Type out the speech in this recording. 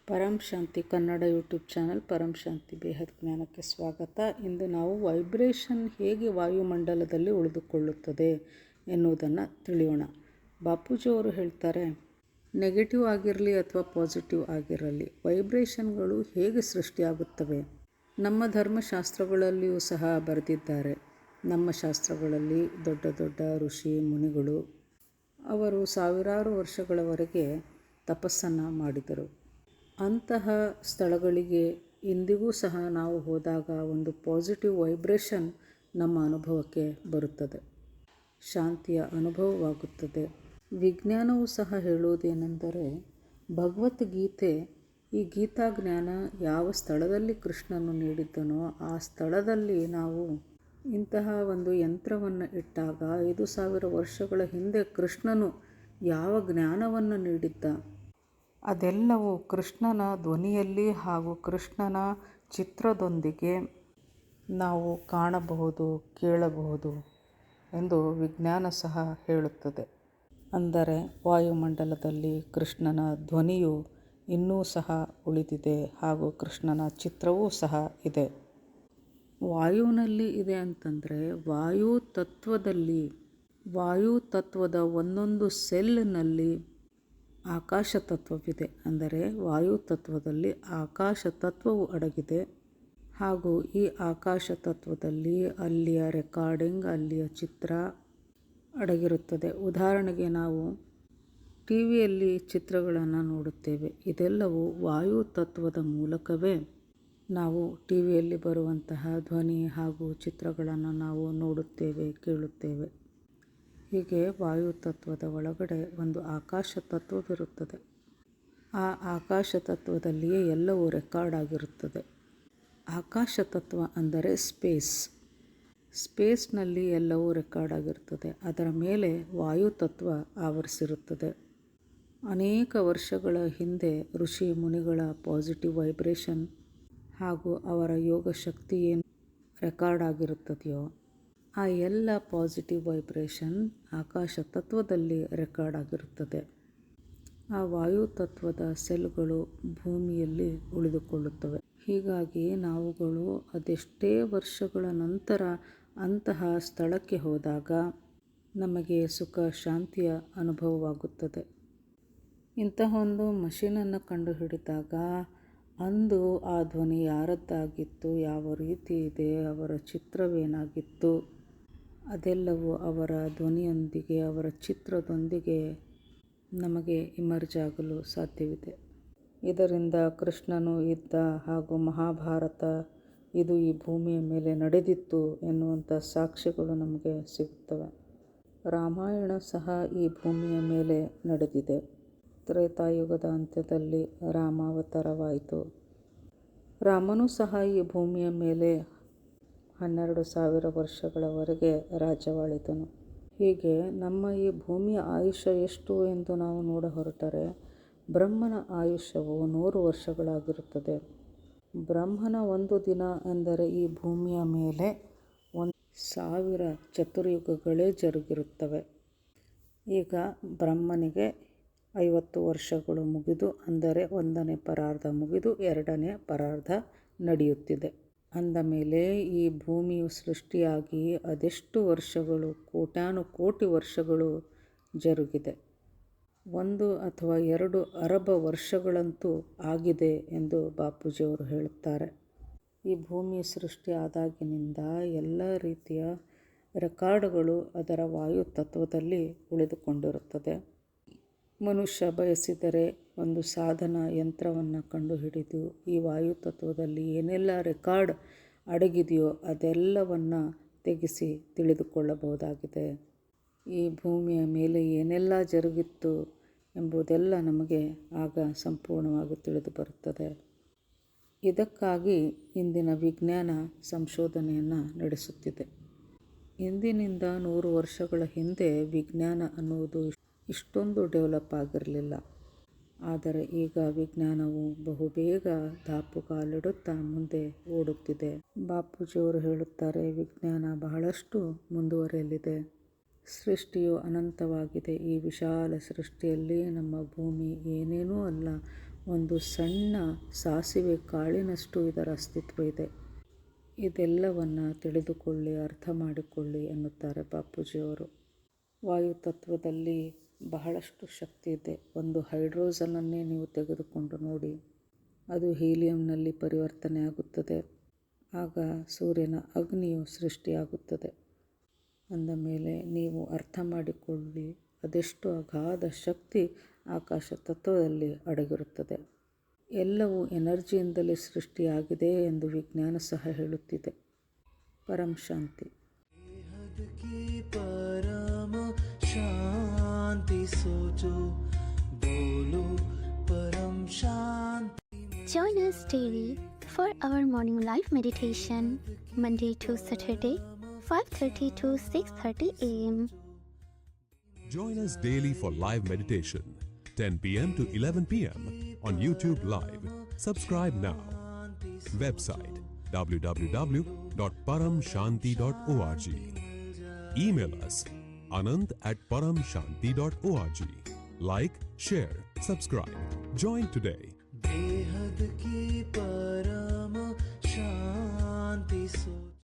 ಪರಂ ಶಾಂತಿ Kannada YouTube channel ಪರಂ ಶಾಂತಿ ಬೇಹದ್ ಜ್ಞಾನಕ್ಕೆ ಸ್ವಾಗತ. ಇಂದು ನಾವು ವೈಬ್ರೇಷನ್ ಹೇಗೆ ವಾಯುಮಂಡಲದಲ್ಲಿ ಉಳಿದುಕೊಳ್ಳುತ್ತದೆ ಎನ್ನುವುದನ್ನು ತಿಳಿಯೋಣ. ಬಾಪೂಜಿಯವರು ಹೇಳ್ತಾರೆ, ನೆಗೆಟಿವ್ ಆಗಿರಲಿ ಅಥವಾ ಪಾಸಿಟಿವ್ ಆಗಿರಲಿ, ವೈಬ್ರೇಷನ್ಗಳು ಹೇಗೆ ಸೃಷ್ಟಿಯಾಗುತ್ತವೆ. ನಮ್ಮ ಧರ್ಮಶಾಸ್ತ್ರಗಳಲ್ಲಿಯೂ ಸಹ ಬರೆದಿದ್ದಾರೆ. ನಮ್ಮ ಶಾಸ್ತ್ರಗಳಲ್ಲಿ ದೊಡ್ಡ ದೊಡ್ಡ ಋಷಿ ಮುನಿಗಳು ಅವರು ಸಾವಿರಾರು ವರ್ಷಗಳವರೆಗೆ ತಪಸ್ಸನ್ನು ಮಾಡಿದರು. ಅಂತಹ ಸ್ಥಳಗಳಿಗೆ ಇಂದಿಗೂ ಸಹ ನಾವು ಹೋದಾಗ ಒಂದು ಪಾಸಿಟಿವ್ ವೈಬ್ರೇಷನ್ ನಮ್ಮ ಅನುಭವಕ್ಕೆ ಬರುತ್ತದೆ, ಶಾಂತಿಯ ಅನುಭವವಾಗುತ್ತದೆ. ವಿಜ್ಞಾನವೂ ಸಹ ಹೇಳುವುದೇನೆಂದರೆ, ಭಗವದ್ಗೀತೆ ಈ ಗೀತಾ ಜ್ಞಾನ ಯಾವ ಸ್ಥಳದಲ್ಲಿ ಕೃಷ್ಣನು ನೀಡಿದ್ದನೋ ಆ ಸ್ಥಳದಲ್ಲಿ ನಾವು ಇಂತಹ ಒಂದು ಯಂತ್ರವನ್ನು ಇಟ್ಟಾಗ 5,000 ವರ್ಷಗಳ ಹಿಂದೆ ಕೃಷ್ಣನು ಯಾವ ಜ್ಞಾನವನ್ನು ನೀಡಿದ್ದ ಅದೆಲ್ಲವೂ ಕೃಷ್ಣನ ಧ್ವನಿಯಲ್ಲಿ ಹಾಗೂ ಕೃಷ್ಣನ ಚಿತ್ರದೊಂದಿಗೆ ನಾವು ಕಾಣಬಹುದು, ಕೇಳಬಹುದು ಎಂದು ವಿಜ್ಞಾನ ಸಹ ಹೇಳುತ್ತದೆ. ಅಂದರೆ ವಾಯುಮಂಡಲದಲ್ಲಿ ಕೃಷ್ಣನ ಧ್ವನಿಯು ಇನ್ನೂ ಸಹ ಉಳಿದಿದೆ ಹಾಗೂ ಕೃಷ್ಣನ ಚಿತ್ರವೂ ಸಹ ಇದೆ. ವಾಯುವಿನಲ್ಲಿ ಇದೆ ಅಂತಂದರೆ ವಾಯು ತತ್ವದ ಒಂದೊಂದು ಸೆಲ್ನಲ್ಲಿ ಆಕಾಶ ತತ್ವವಿದೆ. ಅಂದರೆ ವಾಯು ತತ್ವದಲ್ಲಿ ಆಕಾಶ ತತ್ವವು ಅಡಗಿದೆ ಹಾಗೂ ಈ ಆಕಾಶ ತತ್ವದಲ್ಲಿ ಅಲ್ಲಿಯ ರೆಕಾರ್ಡಿಂಗ್, ಅಲ್ಲಿಯ ಚಿತ್ರ ಅಡಗಿರುತ್ತದೆ. ಉದಾಹರಣೆಗೆ ನಾವು ಟಿವಿಯಲ್ಲಿ ಚಿತ್ರಗಳನ್ನು ನೋಡುತ್ತೇವೆ. ಇದೆಲ್ಲವೂ ವಾಯು ತತ್ವದ ಮೂಲಕವೇ ನಾವು ಟಿವಿಯಲ್ಲಿ ಬರುವಂತಹ ಧ್ವನಿ ಹಾಗೂ ಚಿತ್ರಗಳನ್ನು ನಾವು ನೋಡುತ್ತೇವೆ, ಕೇಳುತ್ತೇವೆ. ಹೀಗೆ ವಾಯು ತತ್ವದ ಒಳಗಡೆ ಒಂದು ಆಕಾಶ ತತ್ವವಿರುತ್ತದೆ. ಆ ಆಕಾಶ ತತ್ವದಲ್ಲಿಯೇ ಎಲ್ಲವೂ ರೆಕಾರ್ಡ್ ಆಗಿರುತ್ತದೆ. ಆಕಾಶ ತತ್ವ ಅಂದರೆ ಸ್ಪೇಸ್ನಲ್ಲಿ ಎಲ್ಲವೂ ರೆಕಾರ್ಡ್ ಆಗಿರುತ್ತದೆ. ಅದರ ಮೇಲೆ ವಾಯು ತತ್ವ ಆವರಿಸಿರುತ್ತದೆ. ಅನೇಕ ವರ್ಷಗಳ ಹಿಂದೆ ಋಷಿ ಮುನಿಗಳ ಪಾಸಿಟಿವ್ ವೈಬ್ರೇಷನ್ ಹಾಗೂ ಅವರ ಯೋಗ ಶಕ್ತಿ ಏನು ರೆಕಾರ್ಡ್ ಆಗಿರುತ್ತದೆಯೋ ಆ ಎಲ್ಲ ಪಾಸಿಟಿವ್ ವೈಬ್ರೇಷನ್ ಆಕಾಶ ತತ್ವದಲ್ಲಿ ರೆಕಾರ್ಡ್ ಆಗಿರುತ್ತದೆ. ಆ ವಾಯು ತತ್ವದ ಸೆಲ್ಗಳು ಭೂಮಿಯಲ್ಲಿ ಉಳಿದುಕೊಳ್ಳುತ್ತವೆ. ಹೀಗಾಗಿ ನಾವುಗಳು ಅದೆಷ್ಟೇ ವರ್ಷಗಳ ನಂತರ ಅಂತಹ ಸ್ಥಳಕ್ಕೆ ಹೋದಾಗ ನಮಗೆ ಸುಖ ಶಾಂತಿಯ ಅನುಭವವಾಗುತ್ತದೆ. ಇಂತಹ ಒಂದು ಮಷೀನನ್ನು ಕಂಡುಹಿಡಿದಾಗ ಅಂದು ಆ ಧ್ವನಿ ಯಾರದ್ದಾಗಿತ್ತು, ಯಾವ ರೀತಿ ಇದೆ, ಅವರ ಚಿತ್ರವೇನಾಗಿತ್ತು, ಅದೆಲ್ಲವೂ ಅವರ ಧ್ವನಿಯೊಂದಿಗೆ ಅವರ ಚಿತ್ರದೊಂದಿಗೆ ನಮಗೆ ಇಮರ್ಜ್ ಆಗಲು ಸಾಧ್ಯವಿದೆ. ಇದರಿಂದ ಕೃಷ್ಣನು ಇದ್ದ ಹಾಗೂ ಮಹಾಭಾರತ ಇದು ಈ ಭೂಮಿಯ ಮೇಲೆ ನಡೆದಿತ್ತು ಎನ್ನುವಂಥ ಸಾಕ್ಷ್ಯಗಳು ನಮಗೆ ಸಿಗುತ್ತವೆ. ರಾಮಾಯಣ ಸಹ ಈ ಭೂಮಿಯ ಮೇಲೆ ನಡೆದಿದೆ. ತ್ರೇತಾಯುಗದ ಅಂತ್ಯದಲ್ಲಿ ರಾಮಾವತಾರವಾಯಿತು. ರಾಮನೂ ಸಹ ಈ ಭೂಮಿಯ ಮೇಲೆ 12,000 ವರ್ಷಗಳವರೆಗೆ ರಾಜ್ಯವಾಳಿದನು. ಹೀಗೆ ನಮ್ಮ ಈ ಭೂಮಿಯ ಆಯುಷ್ಯ ಎಷ್ಟು ಎಂದು ನಾವು ನೋಡ ಹೊರಟರೆ, ಬ್ರಹ್ಮನ ಆಯುಷ್ಯವು 100 ವರ್ಷಗಳಾಗಿರುತ್ತದೆ. ಬ್ರಹ್ಮನ ಒಂದು ದಿನ ಎಂದರೆ ಈ ಭೂಮಿಯ ಮೇಲೆ 1,000 ಚತುರ್ಯುಗಗಳೇ ಜರುಗಿರುತ್ತವೆ. ಈಗ ಬ್ರಹ್ಮನಿಗೆ 50 ವರ್ಷಗಳು ಮುಗಿದು, ಅಂದರೆ 1ನೇ ಪರಾರ್ಧ ಮುಗಿದು 2ನೇ ಪರಾರ್ಧ ನಡೆಯುತ್ತಿದೆ. ಅಂದ ಮೇಲೆ ಈ ಭೂಮಿಯು ಸೃಷ್ಟಿಯಾಗಿ ಅದೆಷ್ಟು ವರ್ಷಗಳು, ಕೋಟ್ಯಾನುಕೋಟಿ ವರ್ಷಗಳು ಜರುಗಿದೆ. 1 ಅಥವಾ 2 ಅರಬ ವರ್ಷಗಳಂತೂ ಆಗಿದೆ ಎಂದು ಬಾಪೂಜಿಯವರು ಹೇಳುತ್ತಾರೆ. ಈ ಭೂಮಿ ಸೃಷ್ಟಿ ಆದಾಗಿನಿಂದ ಎಲ್ಲ ರೀತಿಯ ರೆಕಾರ್ಡ್ಗಳು ಅದರ ವಾಯು ತತ್ವದಲ್ಲಿ ಉಳಿದುಕೊಂಡಿರುತ್ತದೆ. ಮನುಷ್ಯ ಬಯಸಿದರೆ ಒಂದು ಸಾಧನ ಯಂತ್ರವನ್ನು ಕಂಡುಹಿಡಿದು ಈ ವಾಯು ತತ್ವದಲ್ಲಿ ಏನೆಲ್ಲ ರೆಕಾರ್ಡ್ ಅಡಗಿದೆಯೋ ಅದೆಲ್ಲವನ್ನು ತೆಗೆಸಿ ತಿಳಿದುಕೊಳ್ಳಬಹುದಾಗಿದೆ. ಈ ಭೂಮಿಯ ಮೇಲೆ ಏನೆಲ್ಲ ಜರುಗಿತ್ತು ಎಂಬುದೆಲ್ಲ ನಮಗೆ ಆಗ ಸಂಪೂರ್ಣವಾಗಿ ತಿಳಿದು ಬರುತ್ತದೆ. ಇದಕ್ಕಾಗಿ ಇಂದಿನ ವಿಜ್ಞಾನ ಸಂಶೋಧನೆಯನ್ನು ನಡೆಸುತ್ತಿದೆ. ಇಂದಿನಿಂದ 100 ವರ್ಷಗಳ ಹಿಂದೆ ವಿಜ್ಞಾನ ಅನ್ನುವುದು ಇಷ್ಟೊಂದು ಡೆವಲಪ್ ಆಗಿರಲಿಲ್ಲ. ಆದರೆ ಈಗ ವಿಜ್ಞಾನವು ಬಹುಬೇಗ ದಾಪುಗಾಲಿಡುತ್ತಾ ಮುಂದೆ ಓಡುತ್ತಿದೆ. ಬಾಪೂಜಿಯವರು ಹೇಳುತ್ತಾರೆ, ವಿಜ್ಞಾನ ಬಹಳಷ್ಟು ಮುಂದುವರೆಯಲಿದೆ. ಸೃಷ್ಟಿಯು ಅನಂತವಾಗಿದೆ. ಈ ವಿಶಾಲ ಸೃಷ್ಟಿಯಲ್ಲಿ ನಮ್ಮ ಭೂಮಿ ಏನೇನೂ ಅಲ್ಲ, ಒಂದು ಸಣ್ಣ ಸಾಸಿವೆ ಕಾಳಿನಷ್ಟು ಇದರ ಅಸ್ತಿತ್ವ ಇದೆ. ಇದೆಲ್ಲವನ್ನು ತಿಳಿದುಕೊಳ್ಳಿ, ಅರ್ಥ ಮಾಡಿಕೊಳ್ಳಿ ಎನ್ನುತ್ತಾರೆ ಬಾಪೂಜಿಯವರು. ವಾಯುತತ್ವದಲ್ಲಿ ಬಹಳಷ್ಟು ಶಕ್ತಿ ಇದೆ. ಒಂದು ಹೈಡ್ರೋಜನನ್ನೇ ನೀವು ತೆಗೆದುಕೊಂಡು ನೋಡಿ, ಅದು ಹೀಲಿಯಂನಲ್ಲಿ ಪರಿವರ್ತನೆ ಆಗುತ್ತದೆ. ಆಗ ಸೂರ್ಯನ ಅಗ್ನಿಯು ಸೃಷ್ಟಿಯಾಗುತ್ತದೆ. ಅಂದ ಮೇಲೆ ನೀವು ಅರ್ಥ ಮಾಡಿಕೊಳ್ಳಿ, ಅದೆಷ್ಟು ಅಗಾಧ ಶಕ್ತಿ ಆಕಾಶ ತತ್ವದಲ್ಲಿ ಅಡಗಿರುತ್ತದೆ. ಎಲ್ಲವೂ ಎನರ್ಜಿಯಿಂದಲೇ ಸೃಷ್ಟಿಯಾಗಿದೆ ಎಂದು ವಿಜ್ಞಾನ ಸಹ ಹೇಳುತ್ತಿದೆ. ಪರಂ ಶಾಂತಿ. परम शांति सोचो, बोलो परम शांति. Join us daily for our morning live meditation, Monday to Saturday, 5:30 to 6:30 a.m. Join us daily for live meditation, 10 p.m. to 11 p.m. on YouTube Live. Subscribe now. Website www.paramshanti.org. Email us anand@paramshanti.org. Like, share, subscribe. Join today. बेहद की परम शांति सोचो.